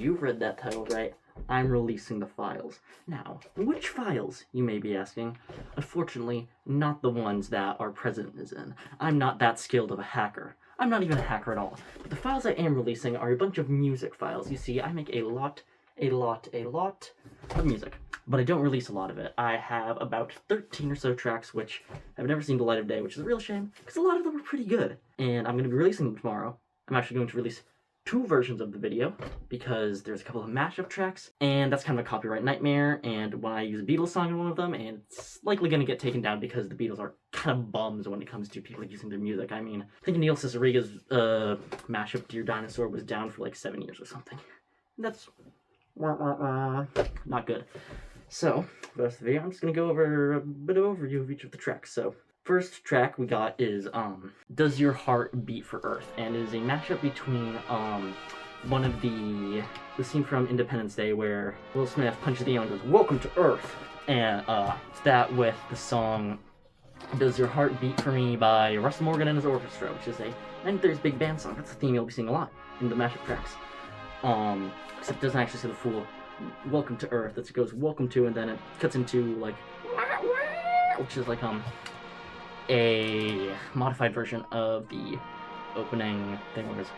You've read that title right. I'm releasing the files. Now, which files, you may be asking? Unfortunately, not the ones that our president is in. I'm not that skilled of a hacker. I'm not even a hacker at all. But the files I am releasing are a bunch of music files. You see, I make a lot of music, but I don't release a lot of it. I have about 13 or so tracks which have never seen the light of day, which is a real shame, because a lot of them are pretty good. And I'm going to be releasing them tomorrow. I'm actually going to release 2 versions of the video, because there's a couple of mashup tracks, and that's kind of a copyright nightmare, and when I use a Beatles song in one of them, and it's likely going to get taken down because the Beatles are kind of bums when it comes to people using their music. I mean, I think Neil Cicerega's mashup Dear Dinosaur was down for like 7 years or something. That's not good. So, for the rest of the video, I'm just going to go over a bit of overview of each of the tracks. So, first track we got is Does Your Heart Beat for Earth, and it is a mashup between one of the scene from Independence Day where Will Smith punches the alien and goes, "Welcome to Earth," and it's that with the song Does Your Heart Beat for Me by Russ Morgan and his orchestra, which is a 1930s big band song. That's a theme you'll be seeing a lot in the mashup tracks. Except it doesn't actually say the full Welcome to Earth. It goes Welcome to, and then it cuts into like, which is like a modified version of the opening thing where it's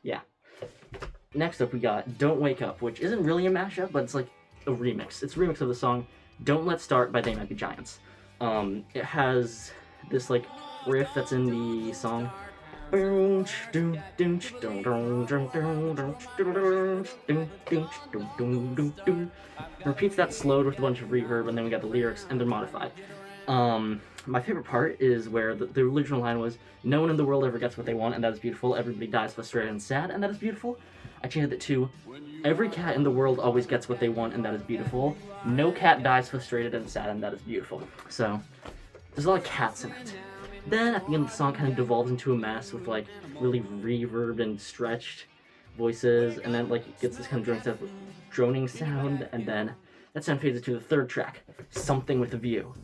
yeah. Next up we got Don't Wake Up, which isn't really a mashup, but it's like a remix. It's a remix of the song Don't Let's Start by They Might Be Giants. It has this like riff that's in the song. Repeats that slowed with a bunch of reverb, and then we got the lyrics, and they're modified. My favorite part is where the original line was, "No one in the world ever gets what they want, and that is beautiful. Everybody dies frustrated and sad, and that is beautiful." I changed it to, "Every cat in the world always gets what they want, and that is beautiful. No cat dies frustrated and sad, and that is beautiful." So, there's a lot of cats in it. Then at the end of the song kind of devolves into a mess with like really reverb and stretched voices, and then like it gets this kind of droning sound, and then that sound fades into the third track, Something with a View.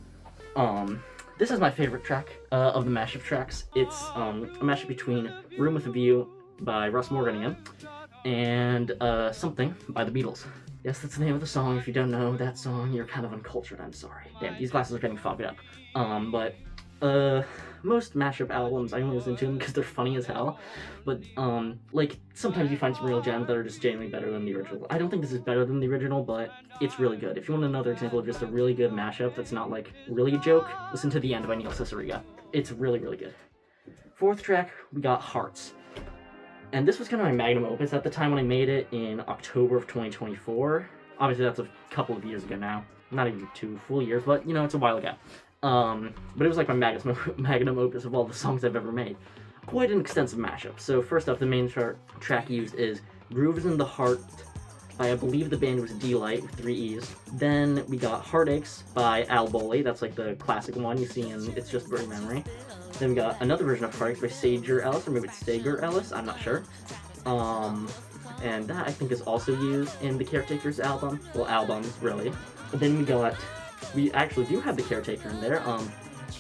This is my favorite track of the mashup tracks. It's a mashup between Room with a View by Russ Morgan again, and Something by the Beatles. Yes, that's the name of the song. If you don't know that song, you're kind of uncultured, I'm sorry. Damn, these glasses are getting fogged up. But most mashup albums, I only listen to them because they're funny as hell, but, like, sometimes you find some real gems that are just genuinely better than the original. I don't think this is better than the original, but it's really good. If you want another example of just a really good mashup that's not, like, really a joke, listen to The End by Neil Cicerega. It's really, really good. Fourth track, we got Hearts. And this was kind of my magnum opus at the time when I made it in October of 2024. Obviously, that's a couple of years ago now. Not even 2 full years, but, you know, it's a while ago. But it was like my magnum opus of all the songs I've ever made. Quite an extensive mashup. So first off, the main track used is Grooves in the Heart by, I believe the band was D-Light with 3 E's. Then we got Heartaches by Al Boley. That's like the classic one you see in It's Just a Birdie Memory. Then we got another version of Heartaches by Sager Ellis, or maybe it's Sager Ellis, I'm not sure. And that I think is also used in the Caretakers album. Well, albums, really. But then we actually do have the Caretaker in there,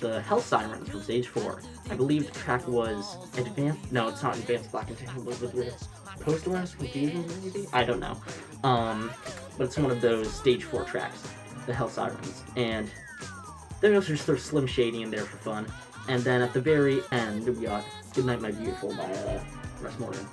the Hell Sirens from Stage 4. I believe the track was Advanced, no, it's not Advanced Black and Tan, was it Post-Awareness Confusion, maybe? I don't know. But it's one of those Stage 4 tracks, the Hell Sirens. And then we also just throw Slim Shady in there for fun. And then at the very end, we got Goodnight My Beautiful by Russ Morgan.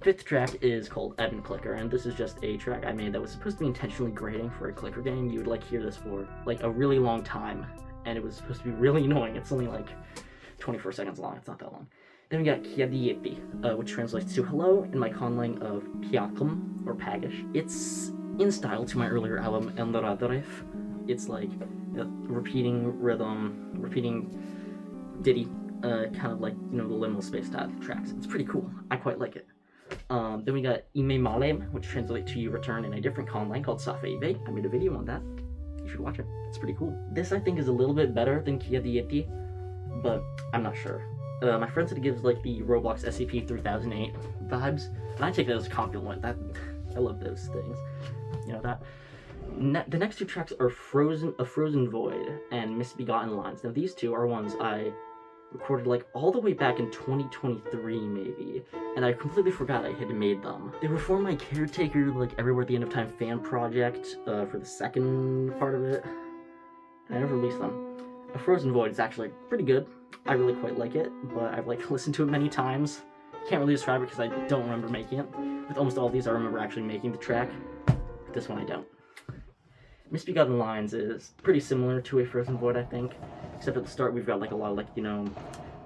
Fifth track is called Evan Clicker, and this is just a track I made that was supposed to be intentionally grating for a clicker game. You would like hear this for like a really long time, and it was supposed to be really annoying. It's only like 24 seconds long, it's not that long. Then we got Kiadiyepi, which translates to hello in my conlang of Piakum, or Pagish. It's in style to my earlier album, Eldoradoref. It's like repeating rhythm, repeating ditty, kind of like, you know, the liminal space type tracks. It's pretty cool. I quite like it. Then we got Ime Malem, which translates to You Return in a different conlang called Safa Ibe. I made a video on that. You should watch it. It's pretty cool. This I think is a little bit better than Kia Dieti, but I'm not sure. My friend said it gives like the Roblox SCP-3008 vibes, and I take that as a compliment. I love those things. You know that. The next 2 tracks are A Frozen Void and Misbegotten Lines. Now these 2 are ones I recorded like all the way back in 2023 maybe, and I completely forgot I had made them. They were for my Caretaker, like Everywhere at the End of Time fan project for the second part of it, and I never released them. A Frozen Void is actually pretty good. I really quite like it, but I've like listened to it many times. Can't really describe it because I don't remember making it. With almost all these I remember actually making the track. With this one I don't. Misbegotten Lines is pretty similar to A Frozen Void, I think. Except at the start we've got like a lot of like, you know,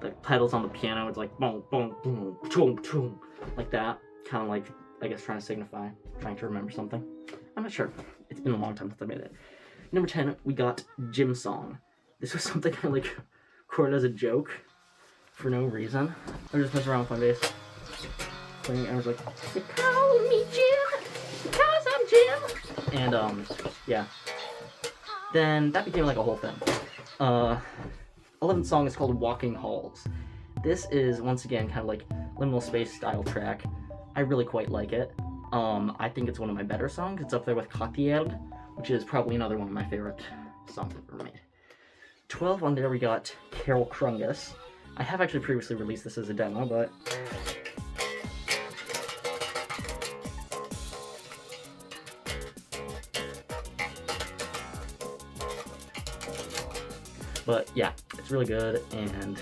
the pedals on the piano, it's like boom, boom, boom, choom, choom, like that. Kind of like, I guess trying to signify, trying to remember something. I'm not sure. It's been a long time since I made it. Number 10, we got Gym Song. This was something I like recorded as a joke for no reason. I was just messing around with my bass. Playing, and I was like, they call me Jim because I'm Jim. And yeah. Then that became like a whole thing. 11th song is called Walking Halls. This is once again kind of like liminal space style track. I really quite like it. I think it's one of my better songs. It's up there with Cotier, which is probably another one of my favorite songs I've ever made. 12 on there we got Carol Krungus. I have actually previously released this as a demo, but yeah, it's really good, and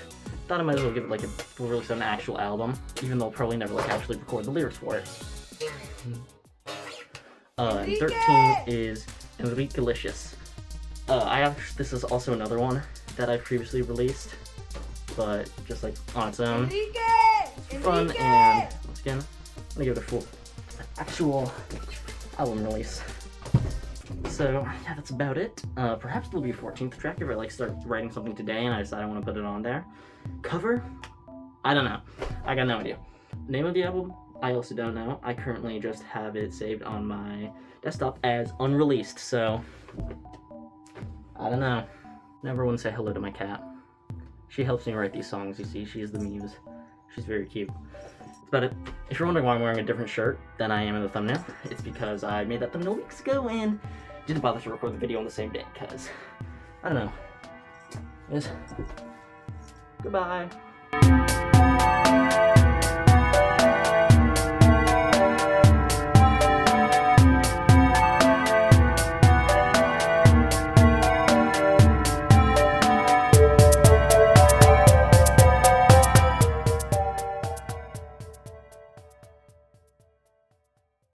thought I might as well give it like a full release on an actual album, even though I'll probably never like actually record the lyrics for it. And 13 is Enrique Delicious. This is also another one that I've previously released, but just like on its own. It's fun, and once again, I'm gonna give it a full actual album release. So yeah, that's about it. Perhaps there'll be a 14th track if I like start writing something today and I decide I want to put it on there. Cover? I don't know. I got no idea. Name of the album? I also don't know. I currently just have it saved on my desktop as unreleased, so I don't know. Never want to say hello to my cat. She helps me write these songs, you see. She is the muse. She's very cute. That's about it. If you're wondering why I'm wearing a different shirt than I am in the thumbnail, it's because I made that thumbnail weeks ago and didn't bother to record the video on the same day, because, I don't know. Yes. Goodbye.